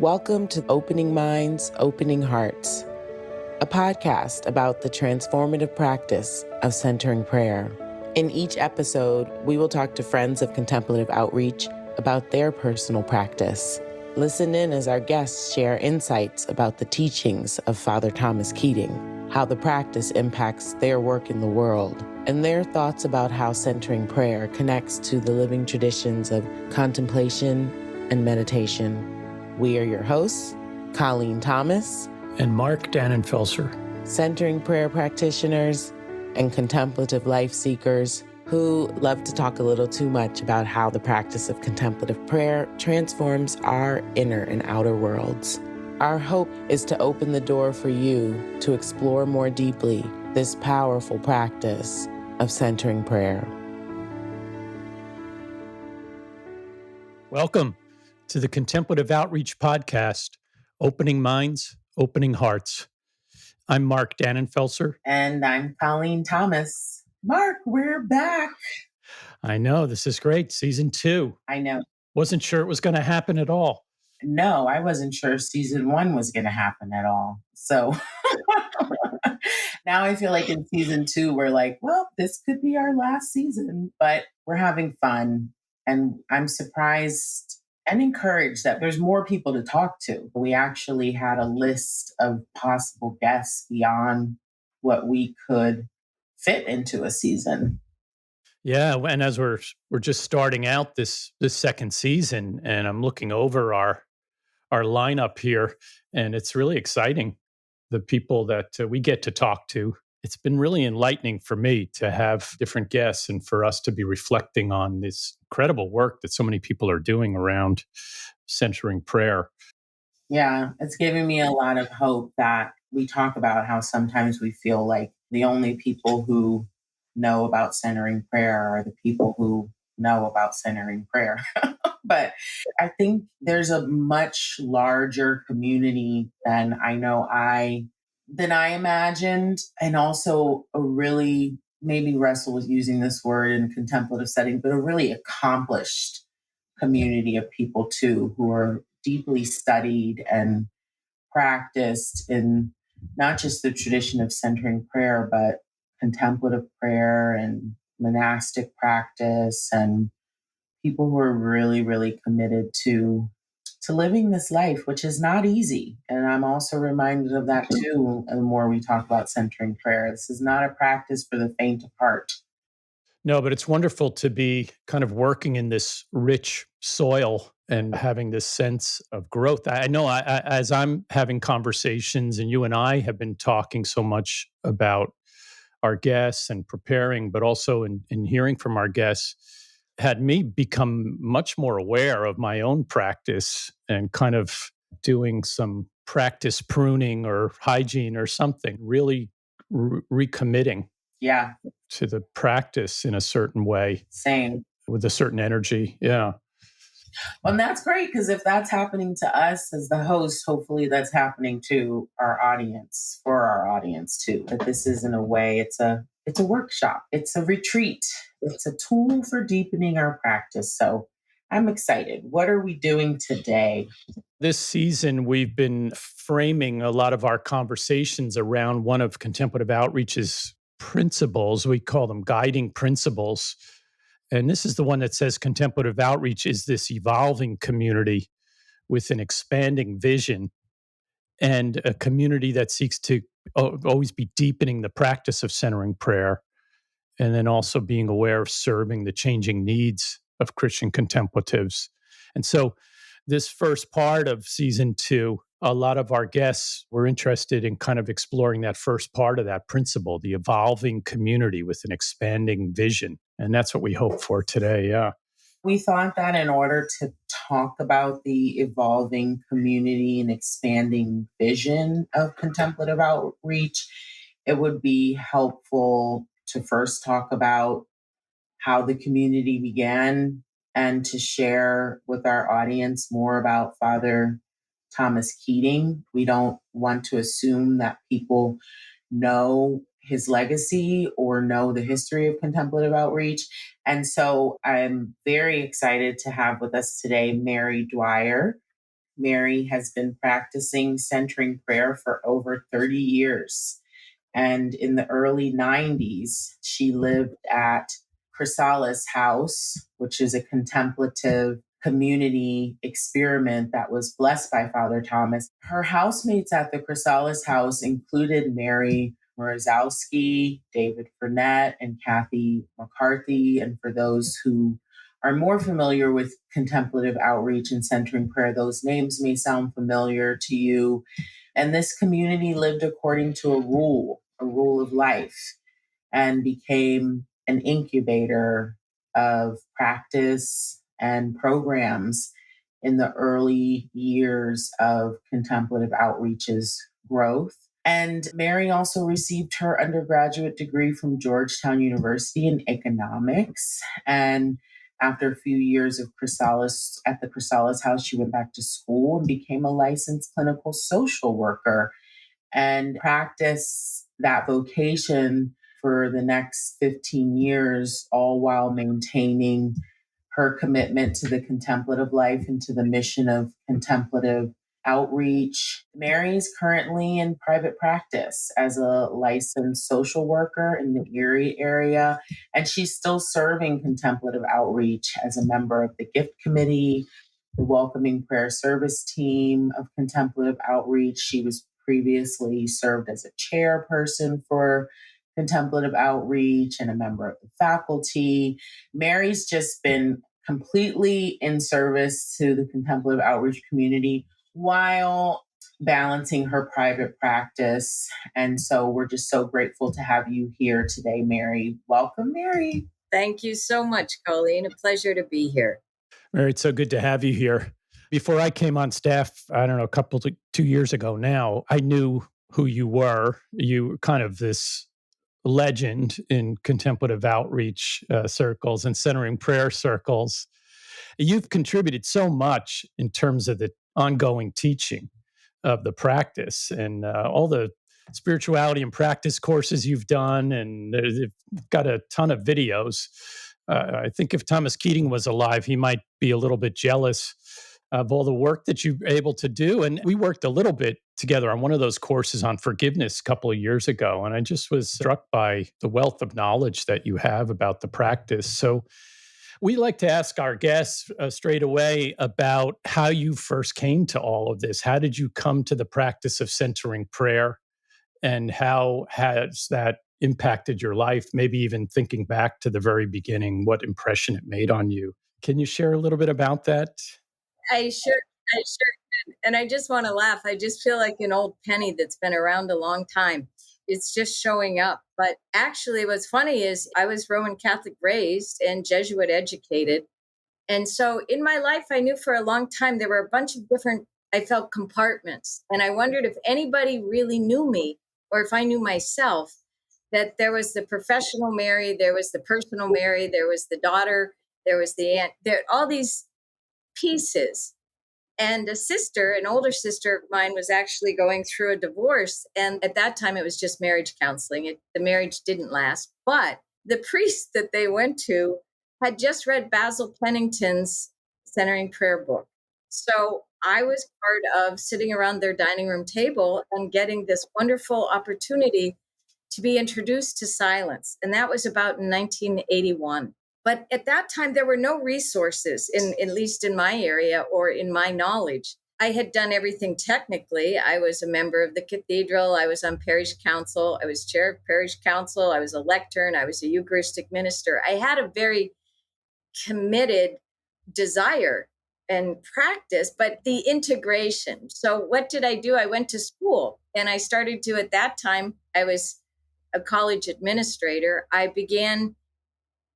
Welcome to Opening Minds, Opening Hearts, a podcast about the transformative practice of centering prayer. In each episode, we will talk to friends of Contemplative Outreach about their personal practice. Listen in as our guests share insights about the teachings of Father Thomas Keating, how the practice impacts their work in the world, and their thoughts about how centering prayer connects to the living traditions of contemplation and meditation. We are your hosts, Colleen Thomas and Mark Dannenfelser, centering prayer practitioners and contemplative life seekers who love to talk a little too much about how the practice of contemplative prayer transforms our inner and outer worlds. Our hope is to open the door for you to explore more deeply this powerful practice of centering prayer. Welcome to the Contemplative Outreach podcast, Opening Minds, Opening Hearts. I'm Mark Dannenfelser. And I'm Colleen Thomas. Mark, we're back. I know, this is great. Season 2. I know. Wasn't sure it was going to happen at all. No, I wasn't sure season 1 was going to happen at all. So now I feel like in season 2, we're like, well, this could be our last season, but we're having fun. And I'm surprised and encouraged that there's more people to talk to. We actually had a list of possible guests beyond what we could fit into a season. Yeah, and as we're just starting out this second season, and I'm looking over our lineup here, and it's really exciting. The people that we get to talk to. It's been really enlightening for me to have different guests and for us to be reflecting on this incredible work that so many people are doing around centering prayer. Yeah, it's giving me a lot of hope that we talk about how sometimes we feel like the only people who know about centering prayer are the people who know about centering prayer. But I think there's a much larger community than I imagined, and also a really, maybe wrestle with using this word in a contemplative setting, but a really accomplished community of people too, who are deeply studied and practiced in not just the tradition of centering prayer, but contemplative prayer and monastic practice, and people who are really, really committed to living this life, which is not easy. And I'm also reminded of that too, the more we talk about centering prayer. This is not a practice for the faint of heart. No, but it's wonderful to be kind of working in this rich soil and having this sense of growth. I know as I'm having conversations, and you and I have been talking so much about our guests and preparing, but also in hearing from our guests, had me become much more aware of my own practice and kind of doing some practice pruning or hygiene or something, really recommitting to the practice in a certain way. Same. With a certain energy. Yeah. Well, and that's great, because if that's happening to us as the host, hopefully that's happening to our audience, for our audience too. That this is, in a way, it's a workshop, it's a retreat, it's a tool for deepening our practice. So I'm excited. What are we doing today? This season, we've been framing a lot of our conversations around one of Contemplative Outreach's principles. We call them guiding principles. And this is the one that says Contemplative Outreach is this evolving community with an expanding vision, and a community that seeks to always be deepening the practice of centering prayer, and then also being aware of serving the changing needs of Christian contemplatives. And so this first part of season 2, a lot of our guests were interested in kind of exploring that first part of that principle, the evolving community with an expanding vision. And that's what we hope for today. Yeah. We thought that in order to talk about the evolving community and expanding vision of contemplative outreach, it would be helpful to first talk about how the community began, and to share with our audience more about Father Thomas Keating. We don't want to assume that people know his legacy or know the history of contemplative outreach. And so I'm very excited to have with us today Mary Dwyer. Mary has been practicing centering prayer for over 30 years. And in the early 90s, she lived at Chrysalis House, which is a contemplative community experiment that was blessed by Father Thomas. Her housemates at the Chrysalis House included Mary Morozowski, David Burnett, and Kathy McCarthy. And for those who are more familiar with contemplative outreach and centering prayer, those names may sound familiar to you. And this community lived according to a rule of life, and became an incubator of practice and programs in the early years of contemplative outreach's growth. And Mary also received her undergraduate degree from Georgetown University in economics. And after a few years of Chrysalis at the Chrysalis House, she went back to school and became a licensed clinical social worker and practiced that vocation for the next 15 years, all while maintaining her commitment to the contemplative life and to the mission of contemplative outreach. Mary is currently in private practice as a licensed social worker in the Erie area, and she's still serving contemplative outreach as a member of the gift committee, the welcoming prayer service team of contemplative outreach. She was previously served as a chairperson for contemplative outreach and a member of the faculty. Mary's just been completely in service to the contemplative outreach community while balancing her private practice. And so we're just so grateful to have you here today, Mary. Welcome, Mary. Thank you so much, Colleen. A pleasure to be here. Mary, it's so good to have you here. Before I came on staff, I don't know, 2 years ago now, I knew who you were. You were kind of this legend in contemplative outreach circles and centering prayer circles. You've contributed so much in terms of the ongoing teaching of the practice and all the spirituality and practice courses you've done, and they've got a ton of videos. I think if Thomas Keating was alive, he might be a little bit jealous of all the work that you're able to do. And we worked a little bit together on one of those courses on forgiveness a couple of years ago. And I just was struck by the wealth of knowledge that you have about the practice. So we like to ask our guests straight away about how you first came to all of this. How did you come to the practice of centering prayer? And how has that impacted your life? Maybe even thinking back to the very beginning, what impression it made on you. Can you share a little bit about that? I sure can. And I just want to laugh. I just feel like an old penny that's been around a long time. It's just showing up. But actually, what's funny is I was Roman Catholic raised and Jesuit educated. And so in my life, I knew for a long time there were a bunch of different, I felt compartments. And I wondered if anybody really knew me or if I knew myself, that there was the professional Mary, there was the personal Mary, there was the daughter, there was the aunt, there all these pieces. And a sister, an older sister of mine, was actually going through a divorce. And at that time, it was just marriage counseling. The marriage didn't last. But the priest that they went to had just read Basil Pennington's Centering Prayer book. So I was part of sitting around their dining room table and getting this wonderful opportunity to be introduced to silence. And that was about in 1981. But at that time, there were no resources, at least in my area or in my knowledge. I had done everything technically. I was a member of the cathedral. I was on parish council. I was chair of parish council. I was a lectern. I was a Eucharistic minister. I had a very committed desire and practice, but the integration. So what did I do? I went to school and I started to, at that time, I was a college administrator. I began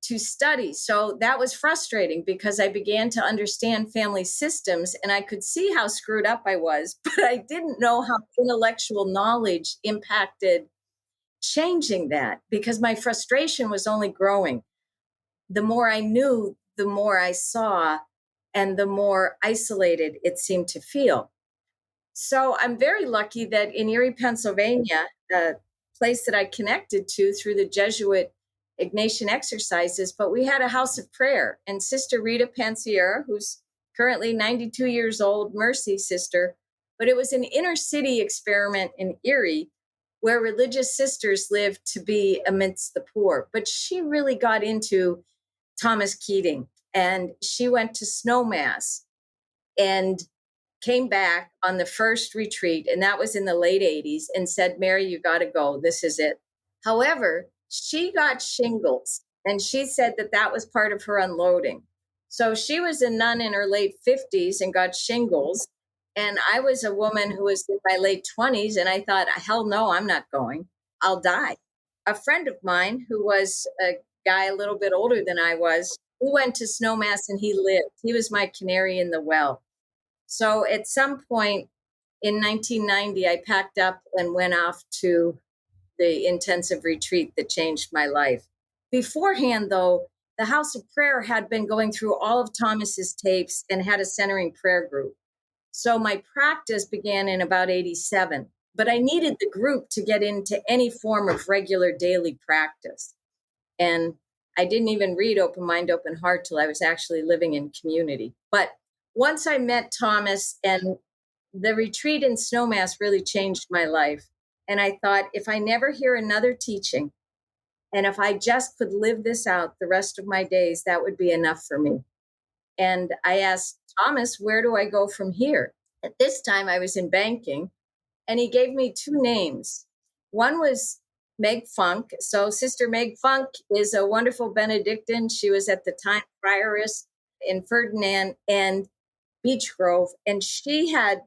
to study. So that was frustrating because I began to understand family systems and I could see how screwed up I was, but I didn't know how intellectual knowledge impacted changing that because my frustration was only growing. The more I knew, the more I saw, and the more isolated it seemed to feel. So I'm very lucky that in Erie, Pennsylvania, a place that I connected to through the Jesuit Ignatian exercises, but we had a house of prayer. And Sister Rita Pansiera, who's currently 92 years old, Mercy sister, but it was an inner city experiment in Erie where religious sisters lived to be amidst the poor. But she really got into Thomas Keating, and she went to Snowmass and came back on the first retreat, and that was in the late 80s, and said, Mary, you got to go. This is it. However, she got shingles, and she said that that was part of her unloading. So she was a nun in her late 50s and got shingles. And I was a woman who was in my late 20s, and I thought, hell no, I'm not going. I'll die. A friend of mine who was a guy a little bit older than I was, we went to Snowmass and he lived. He was my canary in the well. So at some point in 1990, I packed up and went off to the intensive retreat that changed my life. Beforehand, though, the House of Prayer had been going through all of Thomas's tapes and had a centering prayer group. So my practice began in about 87, but I needed the group to get into any form of regular daily practice. And I didn't even read Open Mind, Open Heart till I was actually living in community. But once I met Thomas, and the retreat in Snowmass really changed my life. And I thought, if I never hear another teaching, and if I just could live this out the rest of my days, that would be enough for me. And I asked Thomas, where do I go from here? At this time, I was in banking, and he gave me two names. One was Meg Funk. So Sister Meg Funk is a wonderful Benedictine. She was at the time prioress in Ferdinand and Beech Grove, and she had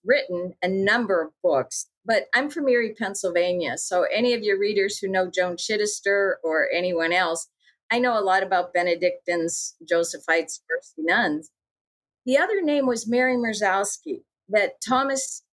written a number of books. But I'm from Erie, Pennsylvania. So any of your readers who know Joan Chittister or anyone else, I know a lot about Benedictines, Josephites, Mercy nuns. The other name was Mary Mrzowski, that Thomas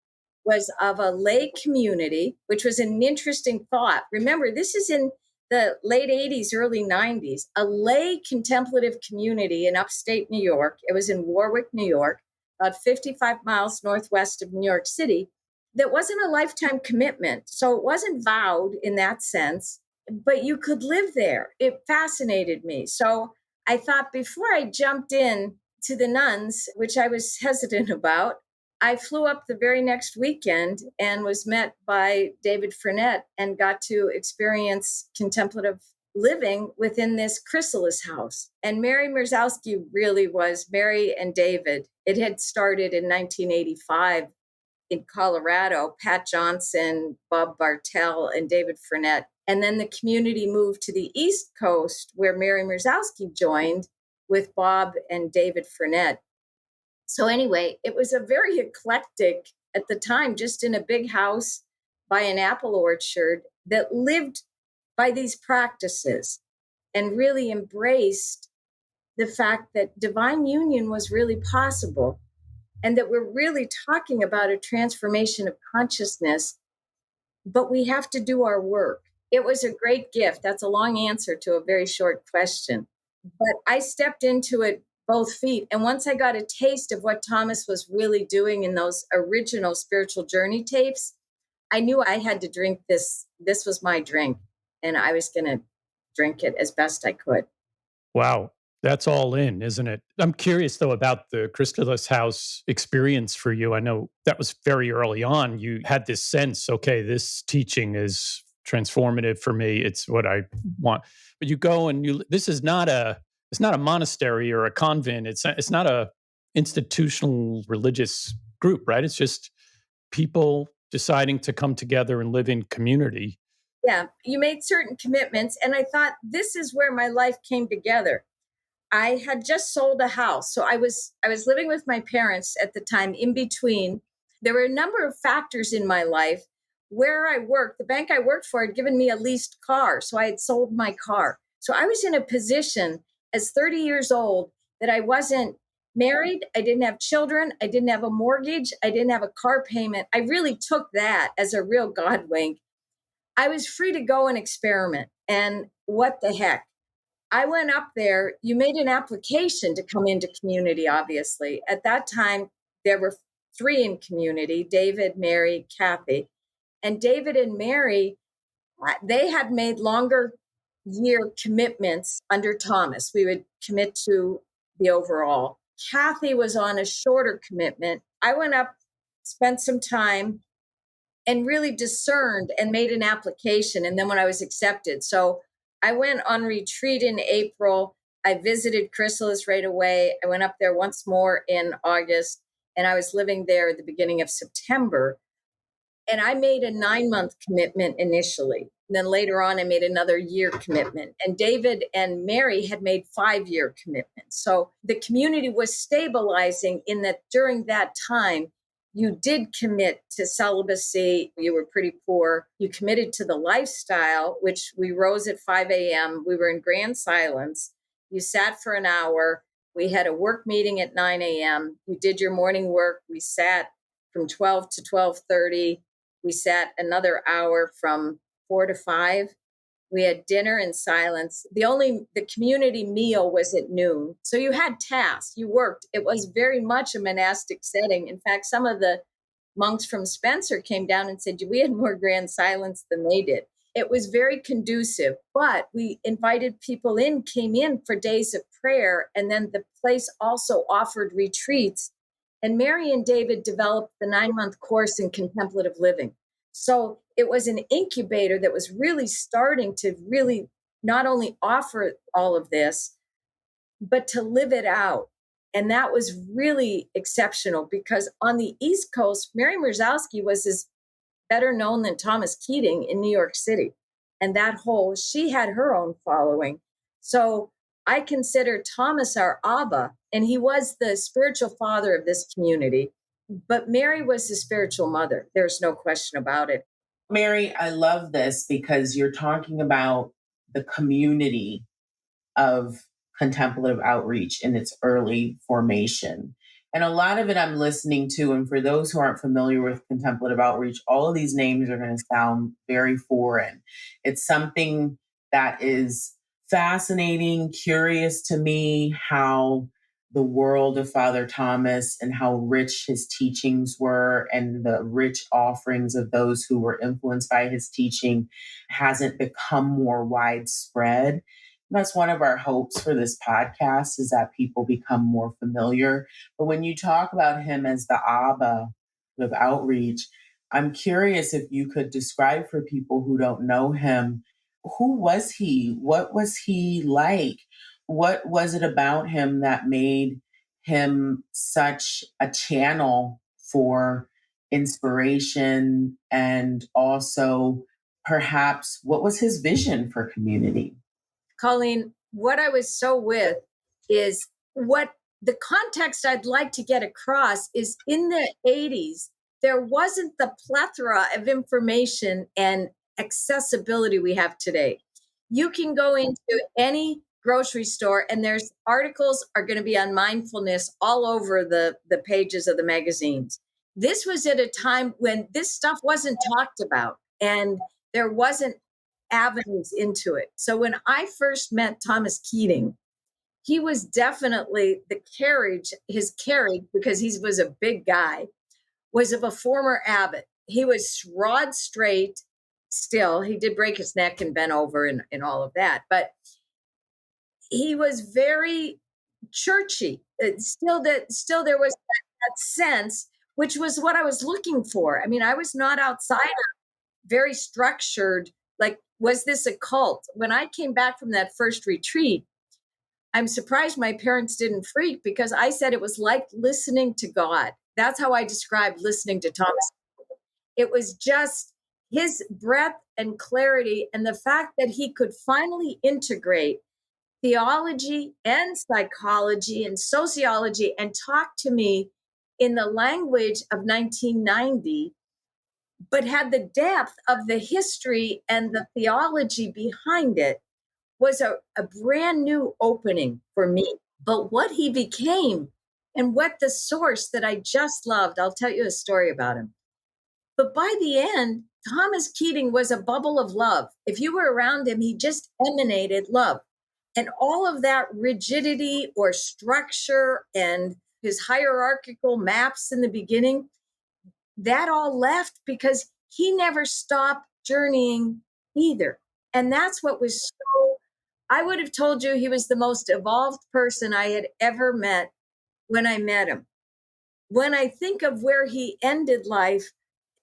was of a lay community, which was an interesting thought. Remember, this is in the late 80s, early 90s, a lay contemplative community in upstate New York. It was in Warwick, New York, about 55 miles northwest of New York City. That wasn't a lifetime commitment. So it wasn't vowed in that sense, but you could live there. It fascinated me. So I thought, before I jumped in to the nuns, which I was hesitant about, I flew up the very next weekend and was met by David Frenette and got to experience contemplative living within this chrysalis house. And Mary Mrzowski really was Mary and David. It had started in 1985 in Colorado, Pat Johnson, Bob Bartell, and David Frenette. And then the community moved to the East Coast, where Mary Mrzowski joined with Bob and David Frenette. So anyway, it was a very eclectic, at the time, just in a big house by an apple orchard, that lived by these practices and really embraced the fact that divine union was really possible, and that we're really talking about a transformation of consciousness, but we have to do our work. It was a great gift. That's a long answer to a very short question. But I stepped into it both feet. And once I got a taste of what Thomas was really doing in those original spiritual journey tapes, I knew I had to drink this. This was my drink, and I was going to drink it as best I could. Wow. That's all in, isn't it? I'm curious, though, about the Chrysalis House experience for you. I know that was very early on. You had this sense, okay, this teaching is transformative for me. It's what I want. But you go and this is not it's not a monastery or a convent. It's not a institutional religious group, right? It's just people deciding to come together and live in community. Yeah, you made certain commitments, and I thought, this is where my life came together. I had just sold a house. So I was living with my parents at the time. In between, there were a number of factors in my life. Where I worked, the bank I worked for had given me a leased car. So I had sold my car. So I was in a position as 30 years old that I wasn't married. I didn't have children. I didn't have a mortgage. I didn't have a car payment. I really took that as a real God wink. I was free to go and experiment. And what the heck? I went up there. You made an application to come into community, obviously. At that time, there were 3 in community: David, Mary, Kathy. And David and Mary, they had made longer year commitments under Thomas. We would commit to the overall. Kathy was on a shorter commitment. I went up, spent some time, and really discerned and made an application. And then when I was accepted, so I went on retreat in April. I visited Chrysalis right away. I went up there once more in August, and I was living there at the beginning of September. And I made a 9-month commitment initially. And then later on, I made another year commitment. And David and Mary had made 5-year commitments. So the community was stabilizing in that during that time, you did commit to celibacy. You were pretty poor. You committed to the lifestyle, which we rose at 5 a.m. We were in grand silence. You sat for an hour. We had a work meeting at 9 a.m. You did your morning work. We sat from 12 to 12:30. We sat another hour from 4 to 5. We had dinner in silence. The community meal was at noon. So you had tasks, you worked. It was very much a monastic setting. In fact, some of the monks from Spencer came down and said, we had more grand silence than they did. It was very conducive, but we invited people in, came in for days of prayer. And then the place also offered retreats. And Mary and David developed the 9-month course in contemplative living. So it was an incubator that was really starting to really not only offer all of this, but to live it out. And that was really exceptional because on the East Coast, Mary Mrzowski was as better known than Thomas Keating in New York City. And she had her own following. So I consider Thomas our Abba, and he was the spiritual father of this community. But Mary was the spiritual mother. There's no question about it. Mary, I love this because you're talking about the community of contemplative outreach in its early formation. And a lot of it I'm listening to, and for those who aren't familiar with contemplative outreach, all of these names are going to sound very foreign. It's something that is fascinating, curious to me, how the world of Father Thomas and how rich his teachings were and the rich offerings of those who were influenced by his teaching hasn't become more widespread. That's one of our hopes for this podcast, is that people become more familiar. But when you talk about him as the Abba of outreach, I'm curious if you could describe for people who don't know him, who was he? What was he like? What was it about him that made him such a channel for inspiration? And also, perhaps, what was his vision for community? Colleen, what I was so with is what the context I'd like to get across is in the 80s, there wasn't the plethora of information and accessibility we have today. You can go into any grocery store and there's articles are going to be on mindfulness all over the pages of the magazines. This was at a time when this stuff wasn't talked about and there wasn't avenues into it. So when I first met Thomas Keating, he was definitely his carriage, because he was a big guy, was of a former abbot. He was rod straight still. He did break his neck and bent over and all of that, but he was very churchy. Still there was that sense, which was what I was looking for. I mean, I was not outsider, very structured. Like, was this a cult? When I came back from that first retreat, I'm surprised my parents didn't freak, because I said it was like listening to God. That's how I described listening to Thomas. It was just his breadth and clarity, and the fact that he could finally integrate theology and psychology and sociology and talk to me in the language of 1990, but had the depth of the history and the theology behind it, was a brand new opening for me. But what he became and what the source that I just loved, I'll tell you a story about him. But by the end, Thomas Keating was a bubble of love. If you were around him, he just emanated love. And all of that rigidity or structure and his hierarchical maps in the beginning, that all left because he never stopped journeying either. And that's what was so, I would have told you he was the most evolved person I had ever met when I met him. When I think of where he ended life,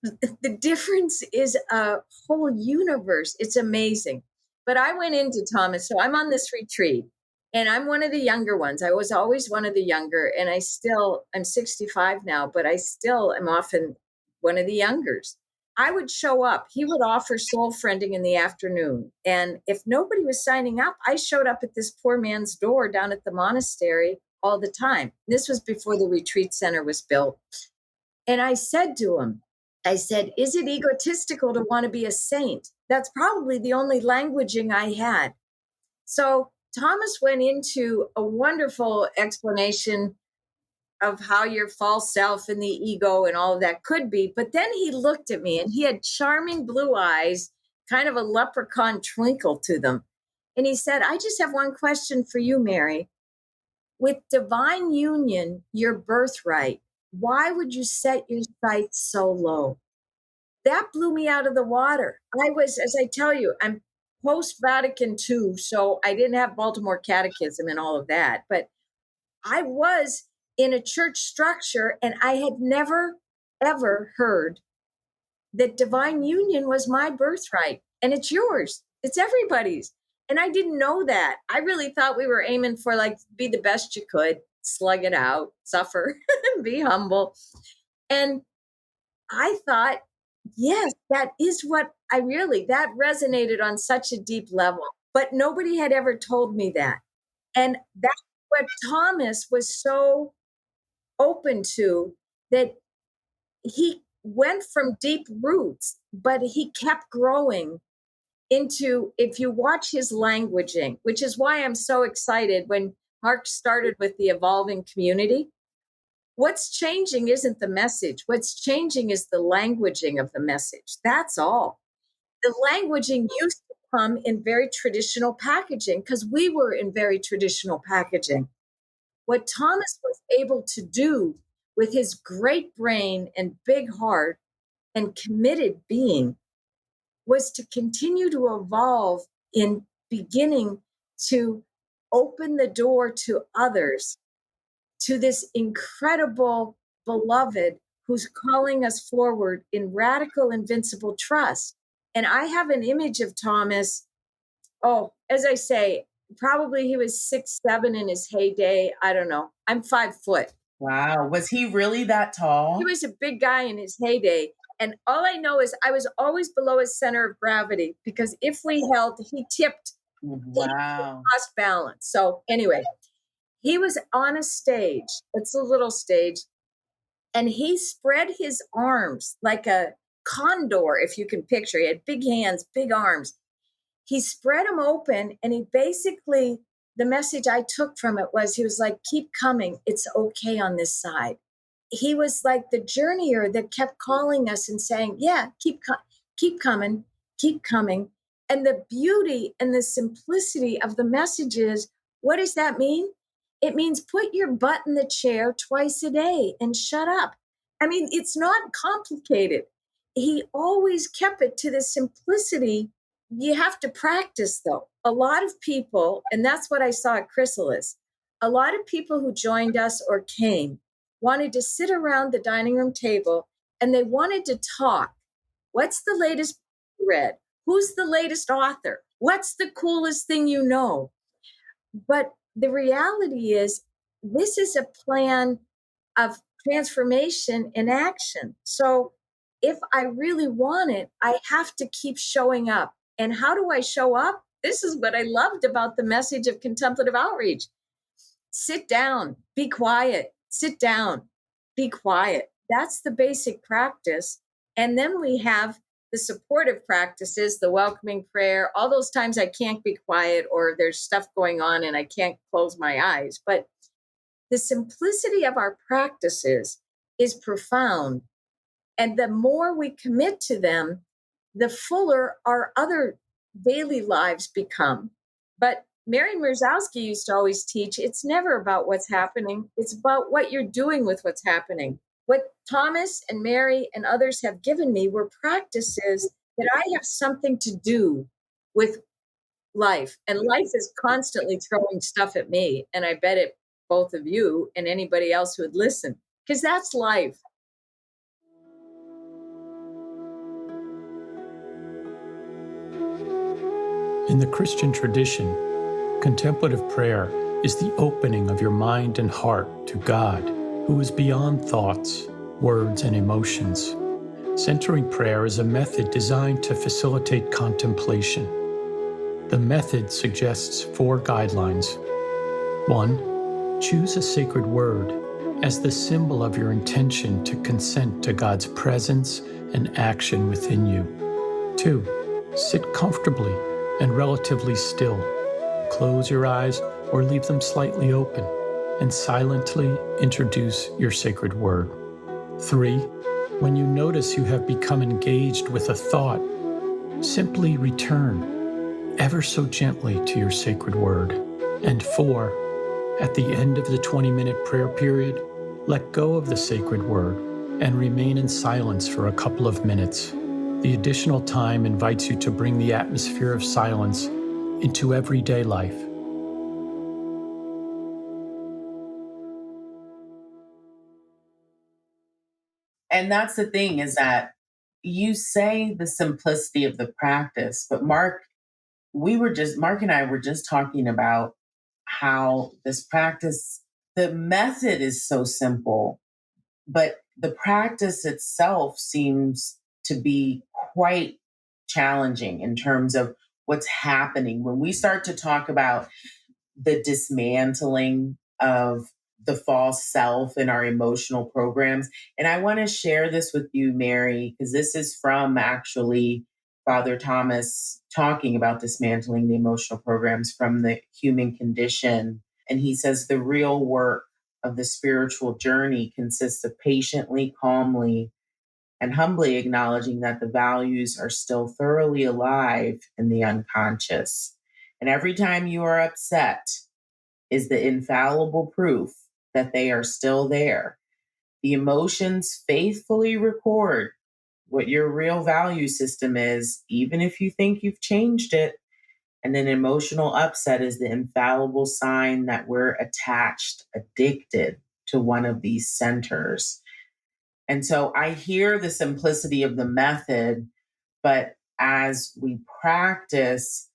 the difference is a whole universe. It's amazing. But I went into Thomas. So I'm on this retreat and I'm one of the younger ones. I was always one of the younger. And I'm 65 now, but I still am often one of the youngers. I would show up. He would offer soul friending in the afternoon. And if nobody was signing up, I showed up at this poor man's door down at the monastery all the time. This was before the retreat center was built. And I said to him, is it egotistical to want to be a saint? That's probably the only languaging I had. So Thomas went into a wonderful explanation of how your false self and the ego and all of that could be. But then he looked at me and he had charming blue eyes, kind of a leprechaun twinkle to them. And he said, I just have one question for you, Mary. With divine union, your birthright, why would you set your sights so low? That blew me out of the water. I was, as I tell you, I'm post Vatican II, so I didn't have Baltimore Catechism and all of that, but I was in a church structure and I had never, ever heard that divine union was my birthright and it's yours. It's everybody's. And I didn't know that. I really thought we were aiming for like, be the best you could, slug it out, suffer, be humble. And I thought, yes, that is what that resonated on such a deep level. But nobody had ever told me that. And that's what Thomas was so open to, that he went from deep roots, but he kept growing into, if you watch his languaging, which is why I'm so excited when Mark started with the evolving community. What's changing isn't the message. What's changing is the languaging of the message. That's all. The languaging used to come in very traditional packaging because we were in very traditional packaging. What Thomas was able to do with his great brain and big heart and committed being was to continue to evolve in beginning to open the door to others, to this incredible beloved who's calling us forward in radical, invincible trust. And I have an image of Thomas. Oh, as I say, probably he was 6'7" in his heyday. I don't know. I'm 5 foot. Wow. Was he really that tall? He was a big guy in his heyday. And all I know is I was always below his center of gravity because if we held, he tipped. Wow. He lost balance. So anyway, he was on a stage. It's a little stage. And he spread his arms like a condor, if you can picture. He had big hands, big arms. He spread them open and he basically, the message I took from it was, he was like, keep coming. It's okay on this side. He was like the journeyer that kept calling us and saying, yeah, keep coming, keep coming. And the beauty and the simplicity of the messages, what does that mean? It means put your butt in the chair twice a day and shut up. I mean, it's not complicated. He always kept it to the simplicity. You have to practice, though. A lot of people, and that's what I saw at Chrysalis, a lot of people who joined us or came wanted to sit around the dining room table and they wanted to talk. What's the latest you read? Who's the latest author? What's the coolest thing you know? But the reality is, this is a plan of transformation in action. So if I really want it, I have to keep showing up. And how do I show up? This is what I loved about the message of contemplative outreach. Sit down, be quiet, sit down, be quiet. That's the basic practice. And then we have the supportive practices, the welcoming prayer, all those times I can't be quiet or there's stuff going on and I can't close my eyes. But the simplicity of our practices is profound. And the more we commit to them, the fuller our other daily lives become. But Mary Mirzowski used to always teach, it's never about what's happening. It's about what you're doing with what's happening. What Thomas and Mary and others have given me were practices that I have something to do with life. And life is constantly throwing stuff at me. And I bet it both of you and anybody else who would listen, because that's life. In the Christian tradition, contemplative prayer is the opening of your mind and heart to God, who is beyond thoughts, words, and emotions. Centering prayer is a method designed to facilitate contemplation. The method suggests 4 guidelines. 1. Choose a sacred word as the symbol of your intention to consent to God's presence and action within you. 2. Sit comfortably and relatively still. Close your eyes or leave them slightly open and silently introduce your sacred word. 3. When you notice you have become engaged with a thought, simply return ever so gently to your sacred word. And 4, at the end of the 20-minute prayer period, let go of the sacred word and remain in silence for a couple of minutes. The additional time invites you to bring the atmosphere of silence into everyday life. And that's the thing, is that you say the simplicity of the practice, but Mark and I were just talking about how this practice, the method is so simple, but the practice itself seems to be quite challenging in terms of what's happening. When we start to talk about the dismantling of the false self in our emotional programs. And I want to share this with you, Mary, because this is from actually Father Thomas talking about dismantling the emotional programs from the human condition. And he says the real work of the spiritual journey consists of patiently, calmly, and humbly acknowledging that the values are still thoroughly alive in the unconscious. And every time you are upset, is the infallible proof that they are still there. The emotions faithfully record what your real value system is, even if you think you've changed it. And an emotional upset is the infallible sign that we're attached, addicted to one of these centers. And so I hear the simplicity of the method, but as we practice,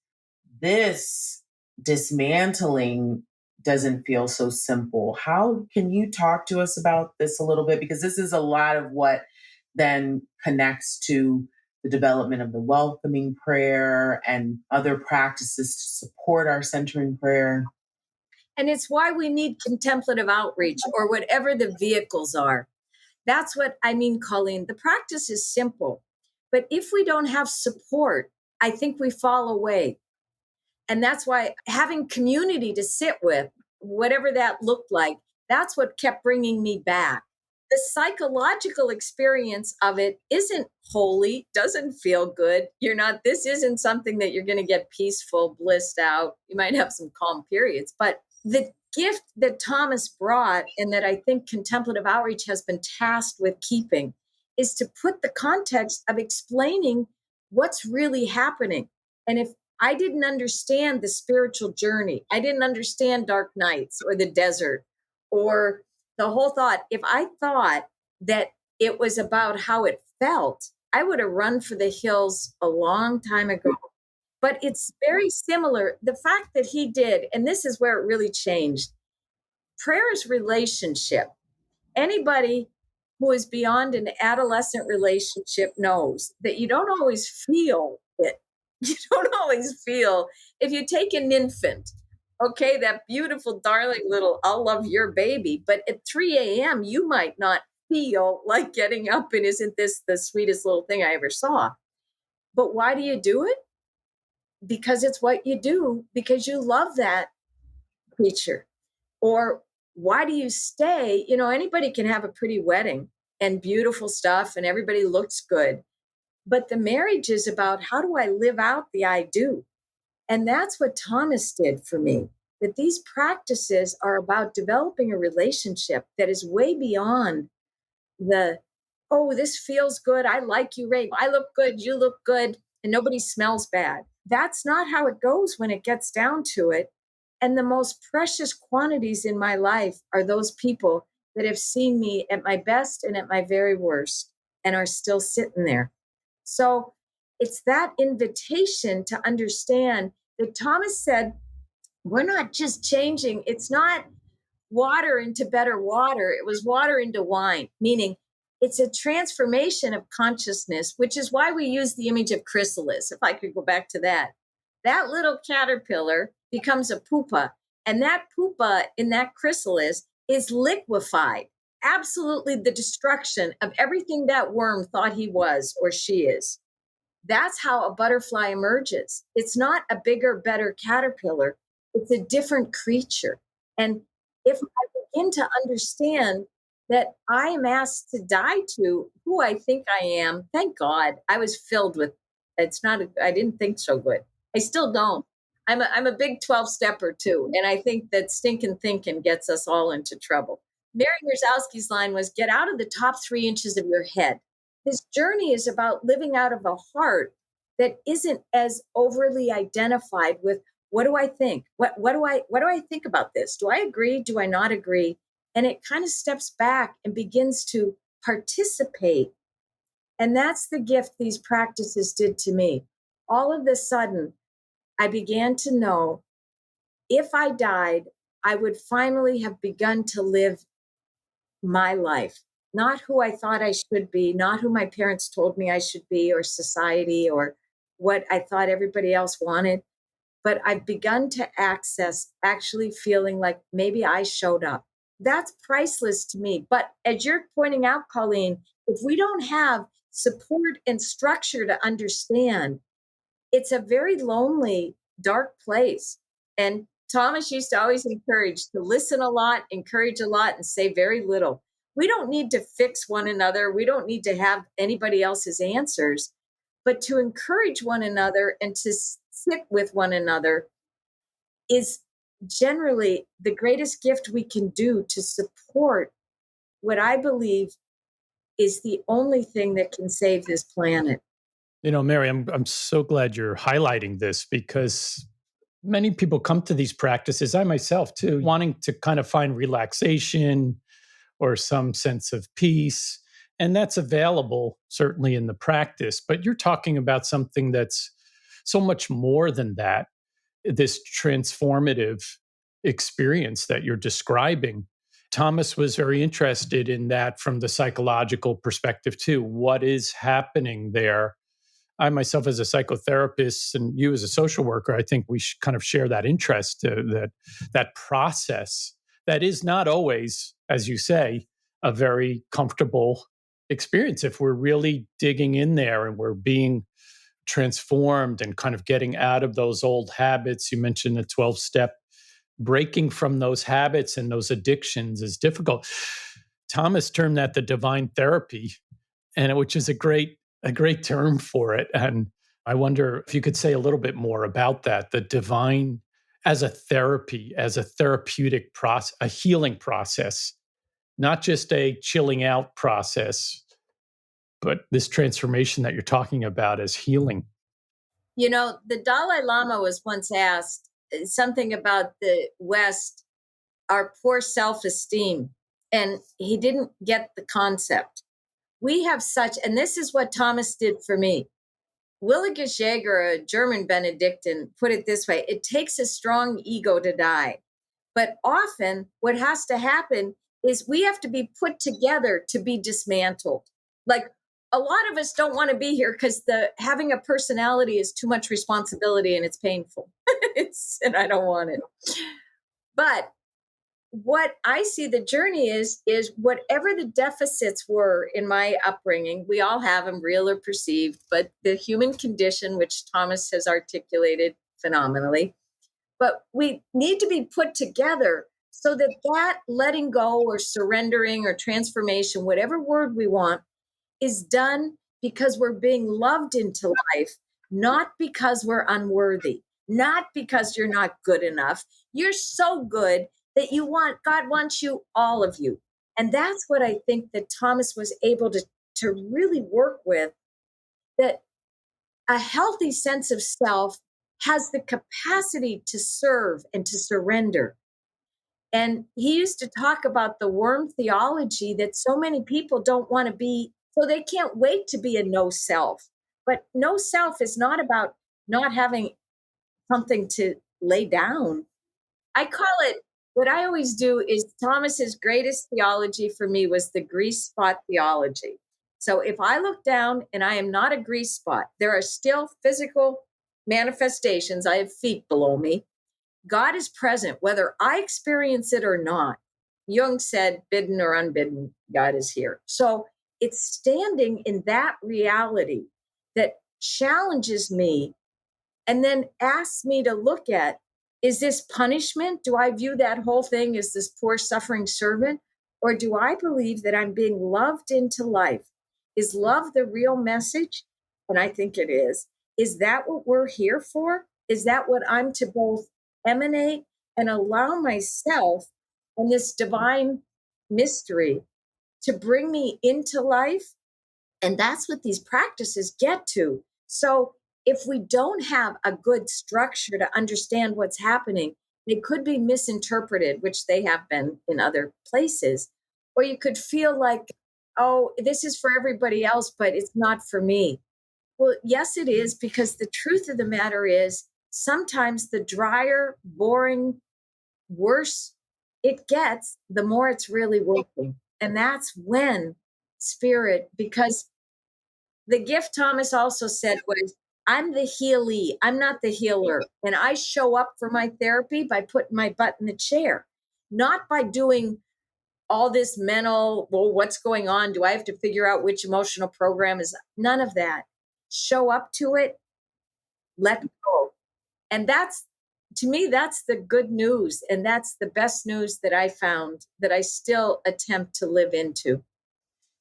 this dismantling doesn't feel so simple. How can you talk to us about this a little bit? Because this is a lot of what then connects to the development of the welcoming prayer and other practices to support our centering prayer. And it's why we need contemplative outreach or whatever the vehicles are. That's what I mean, Colleen. The practice is simple, but if we don't have support, I think we fall away. And that's why having community to sit with, whatever that looked like, that's what kept bringing me back. The psychological experience of it isn't holy, doesn't feel good. This isn't something that you're going to get peaceful, blissed out. You might have some calm periods, but the gift that Thomas brought and that I think contemplative outreach has been tasked with keeping is to put the context of explaining what's really happening. And if I didn't understand the spiritual journey, I didn't understand dark nights or the desert or the whole thought. If I thought that it was about how it felt, I would have run for the hills a long time ago. But it's very similar. The fact that he did, and this is where it really changed, prayer is relationship. Anybody who is beyond an adolescent relationship knows that you don't always feel it. You don't always feel. If you take an infant, okay, that beautiful, darling little, I'll love your baby, but at 3 a.m., you might not feel like getting up and isn't this the sweetest little thing I ever saw? But why do you do it? Because it's what you do, because you love that creature. Or why do you stay? Anybody can have a pretty wedding and beautiful stuff and everybody looks good. But the marriage is about how do I live out the I do? And that's what Thomas did for me, that these practices are about developing a relationship that is way beyond oh, this feels good. I like you, Ray. I look good. You look good. And nobody smells bad. That's not how it goes when it gets down to it. And the most precious quantities in my life are those people that have seen me at my best and at my very worst and are still sitting there. So it's that invitation to understand that Thomas said, we're not just changing. It's not water into better water. It was water into wine, meaning it's a transformation of consciousness, which is why we use the image of chrysalis. If I could go back to that, that little caterpillar becomes a pupa, and that pupa in that chrysalis is liquefied. Absolutely the destruction of everything that worm thought he was or she is. That's how a butterfly emerges. It's not a bigger, better caterpillar. It's a different creature. And if I begin to understand that I am asked to die to who I think I am, thank God I was filled with, I didn't think so good. I still don't. I'm a big 12 stepper too. And I think that stinking thinking gets us all into trouble. Mary Wierzowski's line was, get out of the top 3 inches of your head. This journey is about living out of a heart that isn't as overly identified with, what do I think? What do I think about this? Do I agree? Do I not agree? And it kind of steps back and begins to participate. And that's the gift these practices did to me. All of a sudden, I began to know if I died, I would finally have begun to live my life, not who I thought I should be, not who my parents told me I should be, or society, or what I thought everybody else wanted. But I've begun to access actually feeling like maybe I showed up. That's priceless to me. But as you're pointing out, Colleen, if we don't have support and structure to understand, it's a very lonely, dark place. And Thomas used to always encourage to listen a lot, encourage a lot, and say very little. We don't need to fix one another. We don't need to have anybody else's answers, but to encourage one another and to sit with one another is generally the greatest gift we can do to support what I believe is the only thing that can save this planet. You know, Mary, I'm so glad you're highlighting this, because many people come to these practices, I myself too, wanting to kind of find relaxation or some sense of peace. And that's available certainly in the practice. But you're talking about something that's so much more than that, this transformative experience that you're describing. Thomas was very interested in that from the psychological perspective too. What is happening there? I myself, as a psychotherapist, and you as a social worker, I think we kind of share that interest, that process that is not always, as you say, a very comfortable experience. If we're really digging in there and we're being transformed and kind of getting out of those old habits, you mentioned the 12-step, breaking from those habits and those addictions is difficult. Thomas termed that the divine therapy, and which is a great term for it. And I wonder if you could say a little bit more about that, the divine as a therapy, as a therapeutic process, a healing process, not just a chilling out process, but this transformation that you're talking about as healing. You know, the Dalai Lama was once asked something about the West, our poor self-esteem, and he didn't get the concept. We have such, and this is what Thomas did for me. Willigis Jaeger, a German Benedictine, put it this way: it takes a strong ego to die. But often what has to happen is we have to be put together to be dismantled. Like, a lot of us don't want to be here because having a personality is too much responsibility and it's painful. And I don't want it. But what I see the journey is whatever the deficits were in my upbringing, we all have them, real or perceived, but the human condition, which Thomas has articulated phenomenally, but we need to be put together so that letting go or surrendering or transformation, whatever word we want, is done because we're being loved into life, not because we're unworthy, not because you're not good enough. You're so good that God wants you, all of you. And that's what I think that Thomas was able to really work with, that a healthy sense of self has the capacity to serve and to surrender. And he used to talk about the worm theology that so many people don't want to be, so they can't wait to be a no self. But no self is not about not having something to lay down. I call it, what I always do is Thomas's greatest theology for me was the grease spot theology. So if I look down and I am not a grease spot, there are still physical manifestations. I have feet below me. God is present, whether I experience it or not. Jung said, bidden or unbidden, God is here. So it's standing in that reality that challenges me and then asks me to look at, is this punishment? Do I view that whole thing as this poor suffering servant? Or do I believe that I'm being loved into life? Is love the real message? And I think it is. Is that what we're here for? Is that what I'm to both emanate and allow myself and this divine mystery to bring me into life? And that's what these practices get to. So if we don't have a good structure to understand what's happening, they could be misinterpreted, which they have been in other places. Or you could feel like, oh, this is for everybody else, but it's not for me. Well, yes, it is, because the truth of the matter is sometimes the drier, boring, worse it gets, the more it's really working. And that's when spirit, because the gift, Thomas also said, was, I'm the healee, I'm not the healer. And I show up for my therapy by putting my butt in the chair, not by doing all this mental, well, what's going on? Do I have to figure out which emotional program is? None of that. Show up to it, let go. And that's, to me, that's the good news. And that's the best news that I found that I still attempt to live into.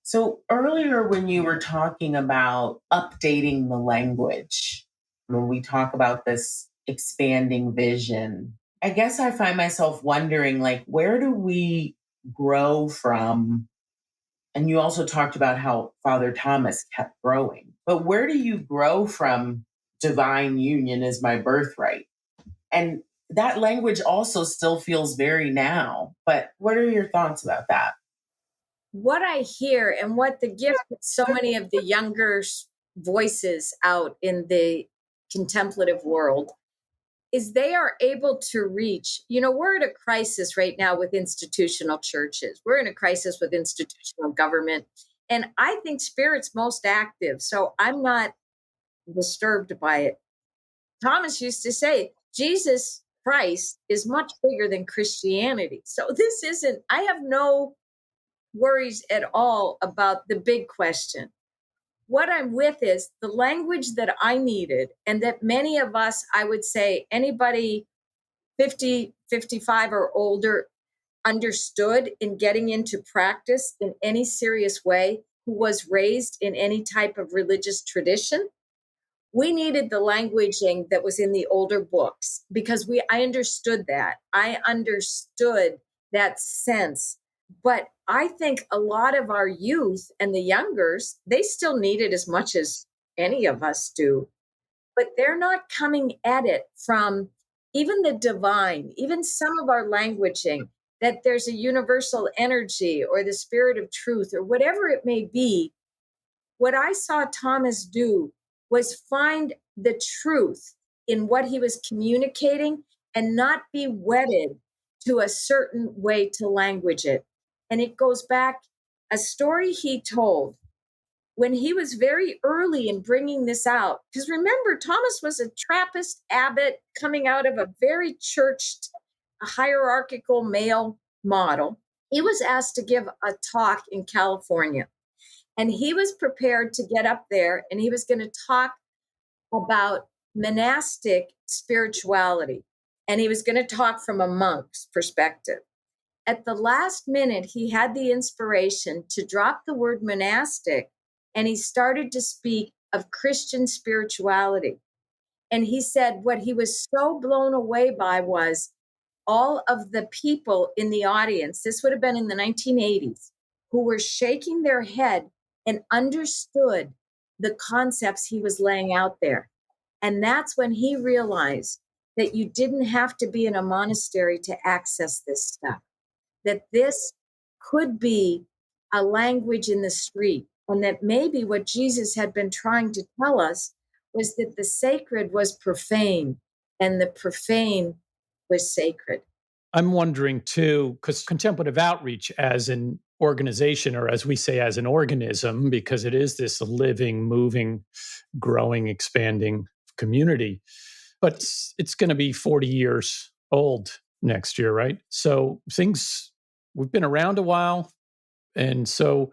So earlier, when you were talking about updating the language, when we talk about this expanding vision, I guess I find myself wondering, like, where do we grow from? And you also talked about how Father Thomas kept growing, but where do you grow from divine union is my birthright? And that language also still feels very now, but what are your thoughts about that? What I hear and what the gift of so many of the younger voices out in the contemplative world is they are able to reach, we're at a crisis right now with institutional churches. We're in a crisis with institutional government. And I think spirit's most active. So I'm not disturbed by it. Thomas used to say, Jesus Christ is much bigger than Christianity. So this isn't, I have no worries at all about the big question. What I'm with is the language that I needed, and that many of us, I would say anybody 50, 55 or older understood in getting into practice in any serious way, who was raised in any type of religious tradition. We needed the languaging that was in the older books because I understood that. I understood that sense. But I think a lot of our youth and the youngers, they still need it as much as any of us do. But they're not coming at it from even the divine, even some of our languaging, that there's a universal energy or the spirit of truth or whatever it may be. What I saw Thomas do was find the truth in what he was communicating and not be wedded to a certain way to language it. And it goes back, a story he told when he was very early in bringing this out. Because remember, Thomas was a Trappist abbot coming out of a very churched, hierarchical male model. He was asked to give a talk in California. And he was prepared to get up there and he was going to talk about monastic spirituality. And he was going to talk from a monk's perspective. At the last minute, he had the inspiration to drop the word monastic and he started to speak of Christian spirituality. And he said what he was so blown away by was all of the people in the audience, this would have been in the 1980s, who were shaking their head and understood the concepts he was laying out there. And that's when he realized that you didn't have to be in a monastery to access this stuff, that this could be a language in the street, and that maybe what Jesus had been trying to tell us was that the sacred was profane and the profane was sacred. I'm wondering too, because contemplative outreach as an organization, or as we say, as an organism, because it is this living, moving, growing, expanding community, but it's going to be 40 years old next year, right? So we've been around a while. And so,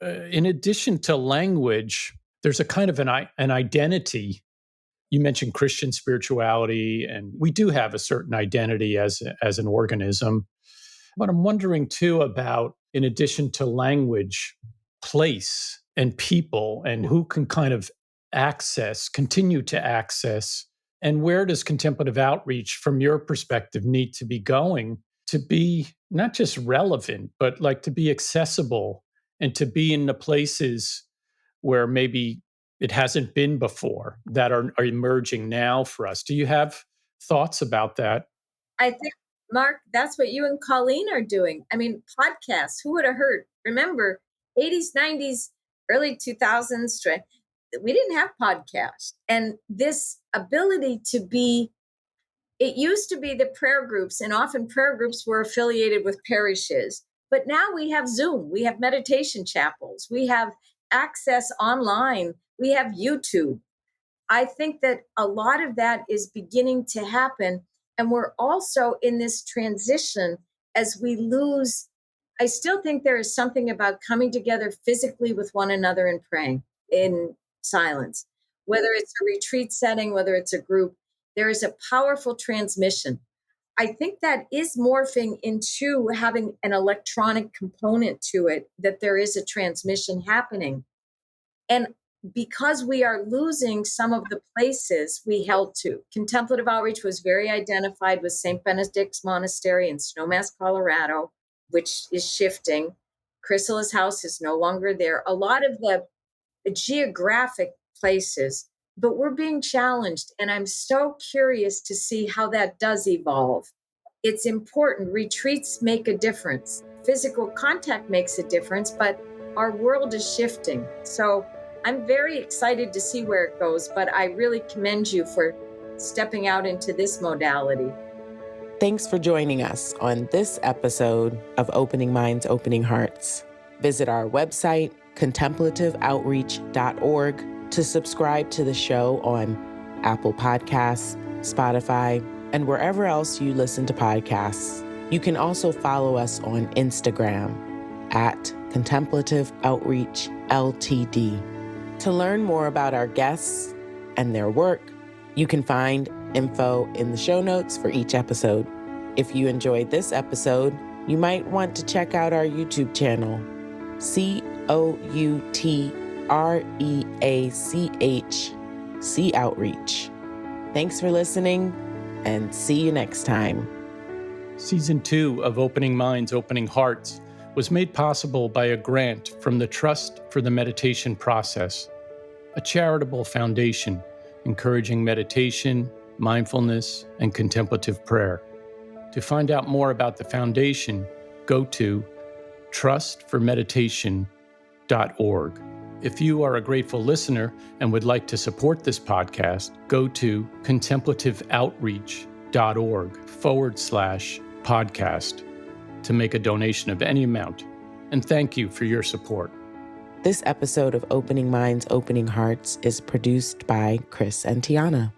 in addition to language, there's a kind of an identity. You mentioned Christian spirituality, and we do have a certain identity as an organism. But I'm wondering too about, in addition to language, place and people, and who can kind of continue to access, and where does contemplative outreach, from your perspective, need to be going to be not just relevant, but like to be accessible and to be in the places where maybe it hasn't been before, that are emerging now for us. Do you have thoughts about that? I think, Mark, that's what you and Colleen are doing. I mean, podcasts, who would have heard? Remember, 80s, 90s, early 2000s, we didn't have podcasts. And this ability to be, it used to be the prayer groups, and often prayer groups were affiliated with parishes. But now we have Zoom, we have meditation chapels, we have access online, we have YouTube. I think that a lot of that is beginning to happen. And we're also in this transition as we lose. I still think there is something about coming together physically with one another and praying in silence, whether it's a retreat setting, whether it's a group. There is a powerful transmission. I think that is morphing into having an electronic component to it, that there is a transmission happening. And because we are losing some of the places we held to. Contemplative outreach was very identified with St. Benedict's Monastery in Snowmass, Colorado, which is shifting. Chrysali's house is no longer there. A lot of the geographic places, but we're being challenged. And I'm so curious to see how that does evolve. It's important. Retreats make a difference. Physical contact makes a difference, but our world is shifting. So I'm very excited to see where it goes, but I really commend you for stepping out into this modality. Thanks for joining us on this episode of Opening Minds, Opening Hearts. Visit our website, contemplativeoutreach.org, to subscribe to the show on Apple Podcasts, Spotify, and wherever else you listen to podcasts. You can also follow us on Instagram at Contemplative Outreach LTD. To learn more about our guests and their work, you can find info in the show notes for each episode. If you enjoyed this episode, you might want to check out our YouTube channel, COUTREACH Outreach. Thanks for listening, and see you next time. Season 2 of Opening Minds, Opening Hearts was made possible by a grant from the Trust for the Meditation Process, a charitable foundation encouraging meditation, mindfulness, and contemplative prayer. To find out more about the foundation, go to trustformeditation.org. If you are a grateful listener and would like to support this podcast, go to contemplativeoutreach.org/podcast to make a donation of any amount. And thank you for your support. This episode of Opening Minds, Opening Hearts is produced by Chris and Tiana.